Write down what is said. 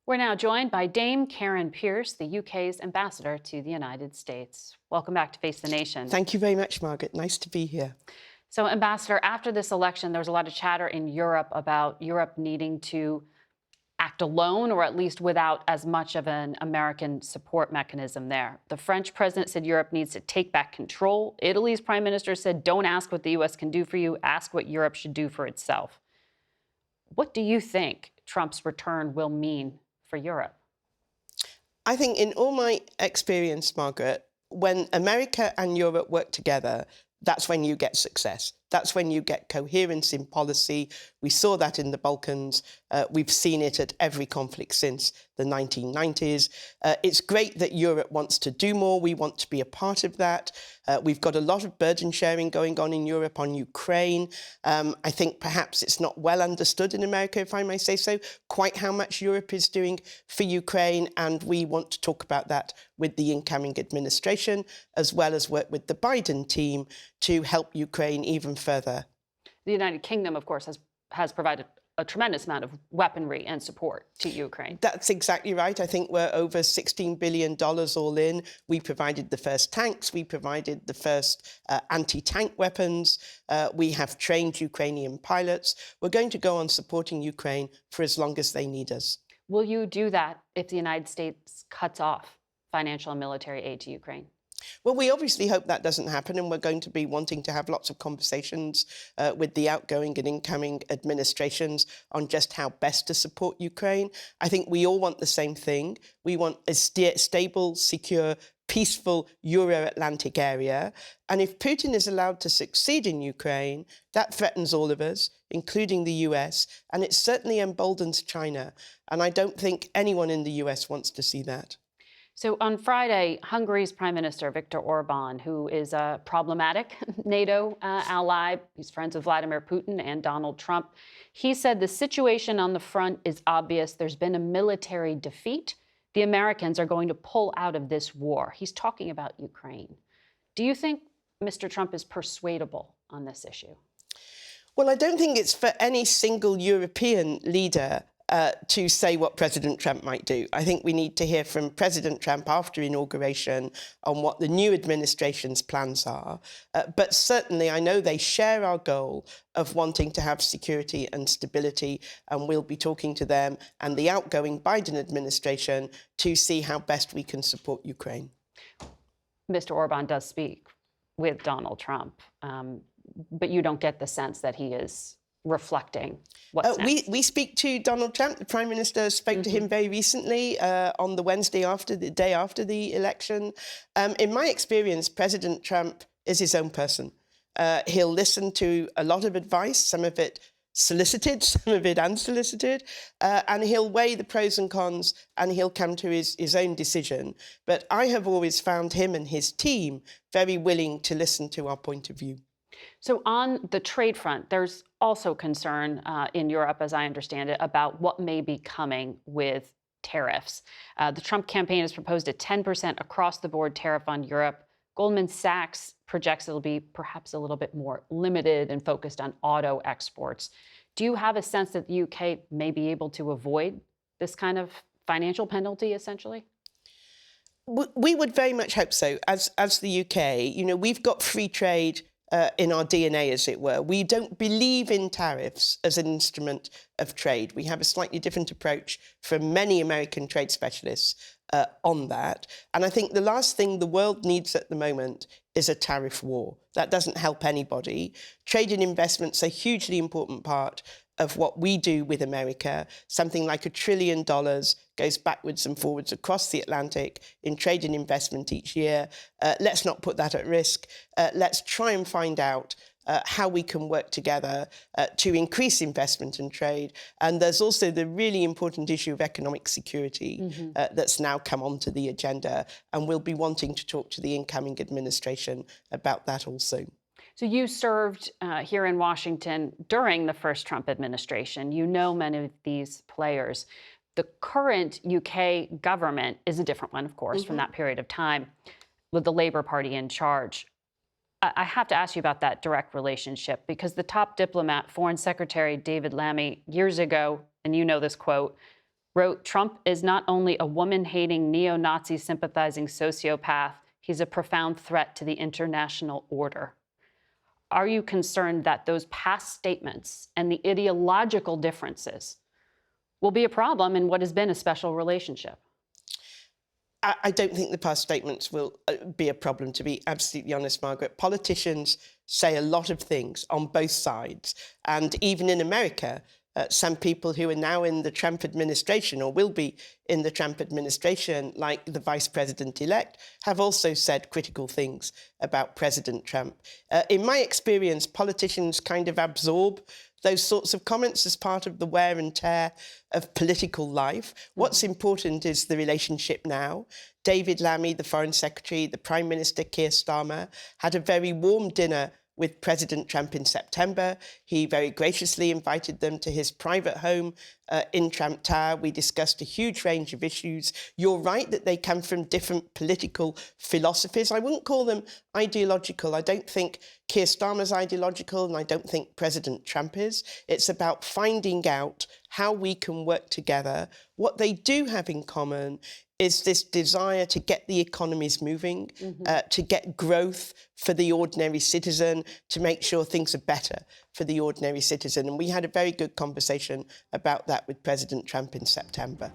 We're now joined by Dame Karen Pierce, the UK's ambassador to the United States. Welcome back to Face the Nation. Thank you very much, Margaret. Nice to be here. So, Ambassador, after this election, there was a lot of chatter in Europe about Europe needing to act alone, or at least without as much of an American support mechanism there. The French president said Europe needs to take back control. Italy's prime minister said, don't ask what the U.S. can do for you, ask what Europe should do for itself. What do you think Trump's return will mean for Europe? I think in all my experience, Margaret, when America and Europe work together, that's when you get success. That's when you get coherence in policy. We saw that in the Balkans. We've seen it at every conflict since the 1990s. It's great that Europe wants to do more. We want to be a part of that. We've got a lot of burden sharing going on in Europe on Ukraine. I think perhaps it's not well understood in America, if I may say so, quite how much Europe is doing for Ukraine. And we want to talk about that with the incoming administration, as well as work with the Biden team to help Ukraine even further. The United Kingdom, of course, has provided a tremendous amount of weaponry and support to Ukraine. That's exactly right. I think we're over $16 billion all in. We provided the first tanks. We provided the first anti-tank weapons. We have trained Ukrainian pilots. We're going to go on supporting Ukraine for as long as they need us. Will you do that if the United States cuts off financial and military aid to Ukraine? Well, we obviously hope that doesn't happen, and we're going to be wanting to have lots of conversations with the outgoing and incoming administrations on just how best to support Ukraine. I think we all want the same thing. We want a stable, secure, peaceful Euro-Atlantic area. And if Putin is allowed to succeed in Ukraine, that threatens all of us, including the US, and it certainly emboldens China. And I don't think anyone in the US wants to see that. So on Friday, Hungary's Prime Minister, Viktor Orban, who is a problematic NATO ally, he's friends with Vladimir Putin and Donald Trump, he said the situation on the front is obvious. There's been a military defeat. The Americans are going to pull out of this war. He's talking about Ukraine. Do you think Mr. Trump is persuadable on this issue? Well, I don't think it's for any single European leader to say what President Trump might do. I think we need to hear from President Trump after inauguration on what the new administration's plans are. But certainly, I know they share our goal of wanting to have security and stability, and we'll be talking to them and the outgoing Biden administration to see how best we can support Ukraine. Mr. Orban does speak with Donald Trump, but you don't get the sense that he is reflecting what's next. We speak to Donald Trump. The Prime Minister spoke to him very recently on the Wednesday after, the day after the election. In my experience, President Trump is his own person. He'll listen to a lot of advice, some of it solicited, some of it unsolicited, and he'll weigh the pros and cons, and he'll come to his own decision. But I have always found him and his team very willing to listen to our point of view. So on the trade front, there's also concern in Europe, as I understand it, about what may be coming with tariffs. The Trump campaign has proposed a 10% across-the-board tariff on Europe. Goldman Sachs projects it'll be perhaps a little bit more limited and focused on auto exports. Do you have a sense that the UK may be able to avoid this kind of financial penalty, essentially? We would very much hope so. As the UK, we've got free trade in our DNA, as it were. We don't believe in tariffs as an instrument of trade. We have a slightly different approach from many American trade specialists on that. And I think the last thing the world needs at the moment is a tariff war. That doesn't help anybody. Trade and investment's a hugely important part of what we do with America. Something like $1 trillion goes backwards and forwards across the Atlantic in trade and investment each year. Let's not put that at risk. Let's try and find out how we can work together to increase investment and trade. And there's also the really important issue of economic security that's now come onto the agenda. And we'll be wanting to talk to the incoming administration about that also. So you served here in Washington during the first Trump administration. You know many of these players. The current UK government is a different one, of course, from that period of time, with the Labour Party in charge. I have to ask you about that direct relationship, because the top diplomat, Foreign Secretary David Lammy, years ago, and you know this quote, wrote, "Trump is not only a woman-hating, neo-Nazi sympathizing sociopath, he's a profound threat to the international order." Are you concerned that those past statements and the ideological differences will be a problem in what has been a special relationship? I don't think the past statements will be a problem, to be absolutely honest, Margaret. Politicians say a lot of things on both sides. And even in America, some people who are now in the Trump administration or will be in the Trump administration, like the vice president-elect, have also said critical things about President Trump. In my experience, politicians kind of absorb those sorts of comments as part of the wear and tear of political life. What's important is the relationship now. David Lammy, the Foreign Secretary, the Prime Minister Keir Starmer, had a very warm dinner with President Trump in September. He very graciously invited them to his private home in Trump Tower. We discussed a huge range of issues. You're right that they come from different political philosophies. I wouldn't call them ideological. I don't think Keir Starmer's ideological, and I don't think President Trump is. It's about finding out how we can work together. What they do have in common is this desire to get the economies moving, to get growth for the ordinary citizen, to make sure things are better for the ordinary citizen. And we had a very good conversation about that with President Trump in September.